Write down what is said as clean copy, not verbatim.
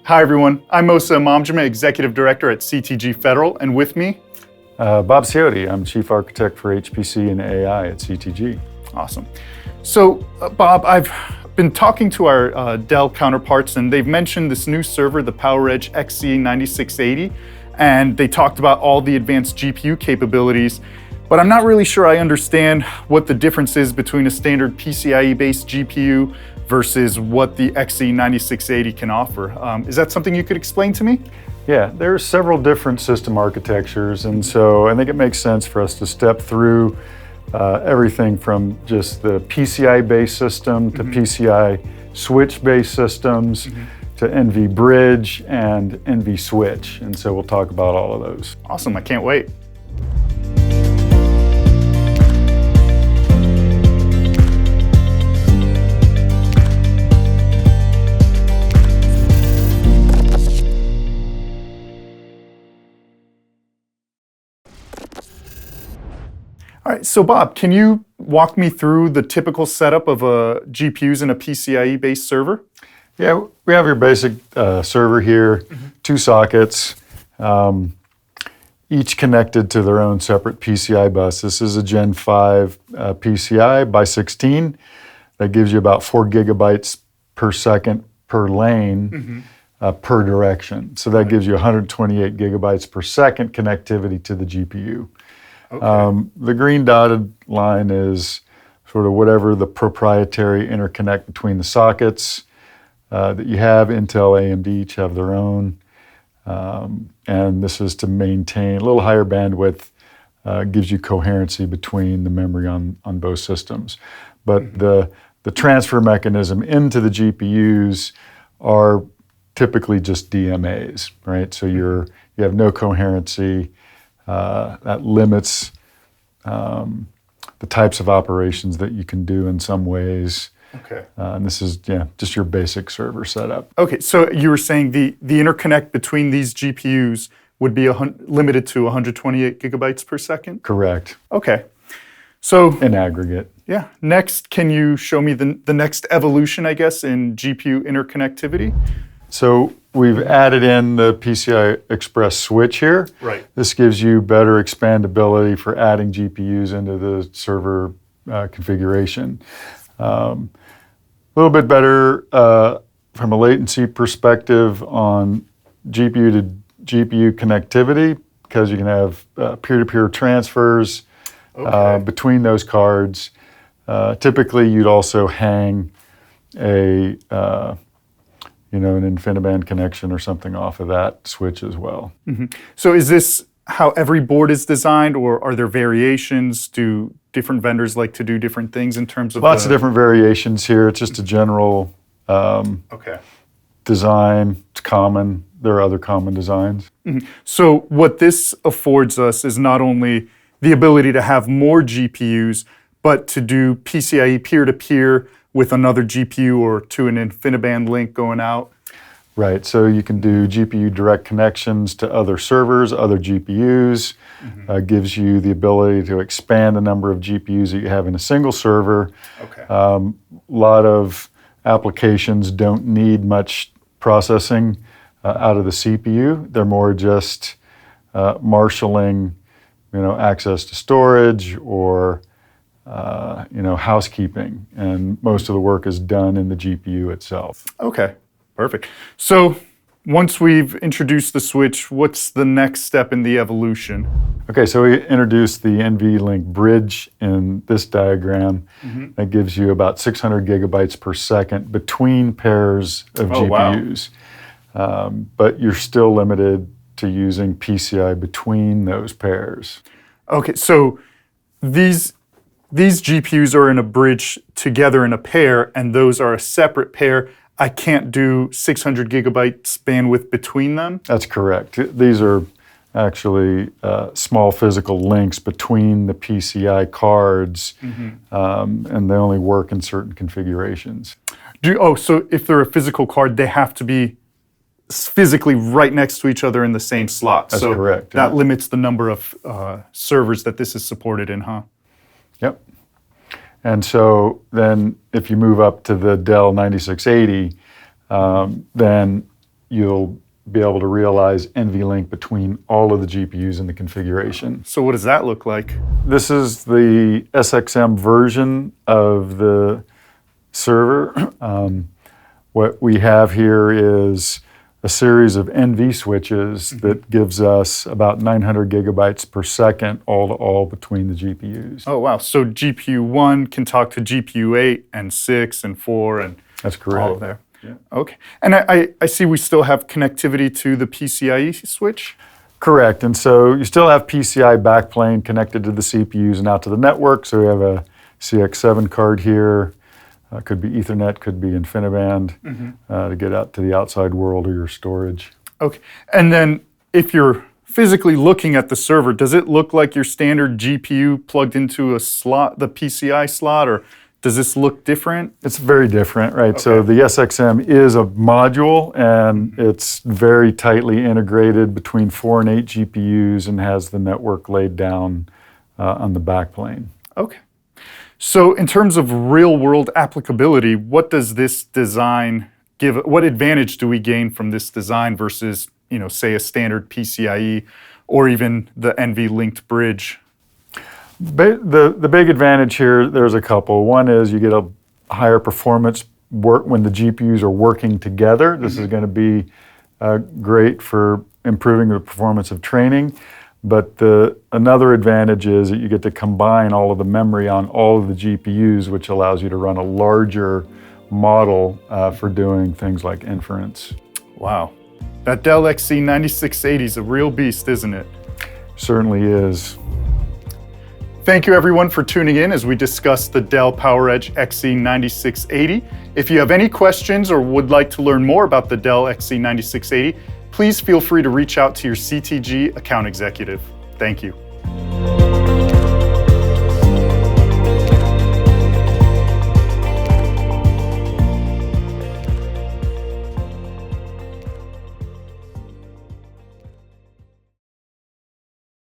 Hi everyone, I'm Mosa Emamjomeh, Executive Director at CTG Federal, and with me, Bob Ciotti. I'm Chief Architect for HPC and AI at CTG. Awesome. So, Bob, I've been talking to our Dell counterparts, and they've mentioned this new server, the PowerEdge XE9680, and they talked about all the advanced GPU capabilities, but I'm not really sure I understand what the difference is between a standard PCIe-based GPU versus what the XE9680 can offer. Is that something you could explain to me? Yeah, there are several different system architectures, and so I think it makes sense for us to step through everything from just the PCI-based system to PCI switch-based systems to NV bridge and NV switch, and so we'll talk about all of those. Awesome, I can't wait. All right, so Bob, can you walk me through the typical setup of GPUs in a PCIe-based server? Yeah, we have your basic server here, two sockets, each connected to their own separate PCI bus. This is a Gen 5 PCI by 16. That gives you about 4 gigabytes per second per lane per direction. So that gives you 128 gigabytes per second connectivity to the GPU. Okay. The green dotted line is sort of whatever the proprietary interconnect between the sockets that you have. Intel, AMD each have their own. And this is to maintain a little higher bandwidth, gives you coherency between the memory on both systems. But the transfer mechanism into the GPUs are typically just DMAs, right? So you have no coherency. That limits the types of operations that you can do in some ways. Okay. And this is just your basic server setup. Okay, so you were saying the interconnect between these GPUs would be limited to 128 gigabytes per second? Correct. Okay. So in aggregate. Yeah. Next, can you show me the next evolution, I guess, in GPU interconnectivity? So we've added in the PCI Express switch here. Right. This gives you better expandability for adding GPUs into the server configuration. A little bit better from a latency perspective on GPU to GPU connectivity, because you can have peer-to-peer transfers between those cards. Typically, you'd also hang an InfiniBand connection or something off of that switch as well. So is this how every board is designed, or are there variations? Do different vendors like to do different things in terms of Lots of different variations here. It's just a general design. It's common. There are other common designs. So what this affords us is not only the ability to have more GPUs, but to do PCIe peer-to-peer with another GPU or to an InfiniBand link going out. Right, so you can do GPU direct connections to other servers, other GPUs. Gives you the ability to expand the number of GPUs that you have in a single server. A lot of applications don't need much processing out of the CPU. They're more just marshaling, access to storage or housekeeping, and most of the work is done in the GPU itself. Okay, perfect. So once we've introduced the switch, what's the next step in the evolution? Okay, so we introduced the NVLink bridge in this diagram. That gives you about 600 gigabytes per second between pairs of GPUs. Wow. But you're still limited to using PCI between those pairs. Okay, so these GPUs are in a bridge together in a pair, and those are a separate pair. I can't do 600 gigabytes bandwidth between them? That's correct. These are actually small physical links between the PCI cards, and they only work in certain configurations. So if they're a physical card, they have to be physically right next to each other in the same slot. That's correct. That limits the number of servers that this is supported in, huh? Yep. And so then if you move up to the Dell 9680, then you'll be able to realize NVLink between all of the GPUs in the configuration. So what does that look like? This is the SXM version of the server. What we have here is a series of NV switches that gives us about 900 gigabytes per second all between the GPUs. Oh, wow. So GPU 1 can talk to GPU 8 and 6 and 4 and That's correct. all of there. Yeah. Okay. And I see we still have connectivity to the PCIe switch? Correct. And so you still have PCI backplane connected to the CPUs and out to the network. So we have a CX7 card here. Could be Ethernet, could be InfiniBand to get out to the outside world or your storage. Okay. And then if you're physically looking at the server, does it look like your standard GPU plugged into a slot, the PCI slot, or does this look different? It's very different, right? Okay. So the SXM is a module, and it's very tightly integrated between 4 and 8 GPUs and has the network laid down on the backplane. Okay. So in terms of real-world applicability, what does this design give? What advantage do we gain from this design versus, say a standard PCIe or even the NV-linked bridge? The big advantage here, there's a couple. One is you get a higher performance work when the GPUs are working together. This is going to be great for improving the performance of training. But another advantage is that you get to combine all of the memory on all of the GPUs, which allows you to run a larger model for doing things like inference. Wow. That Dell XE9680 is a real beast, isn't it? Certainly is. Thank you everyone for tuning in as we discuss the Dell PowerEdge XE9680. If you have any questions or would like to learn more about the Dell XE9680, please feel free to reach out to your CTG account executive. Thank you.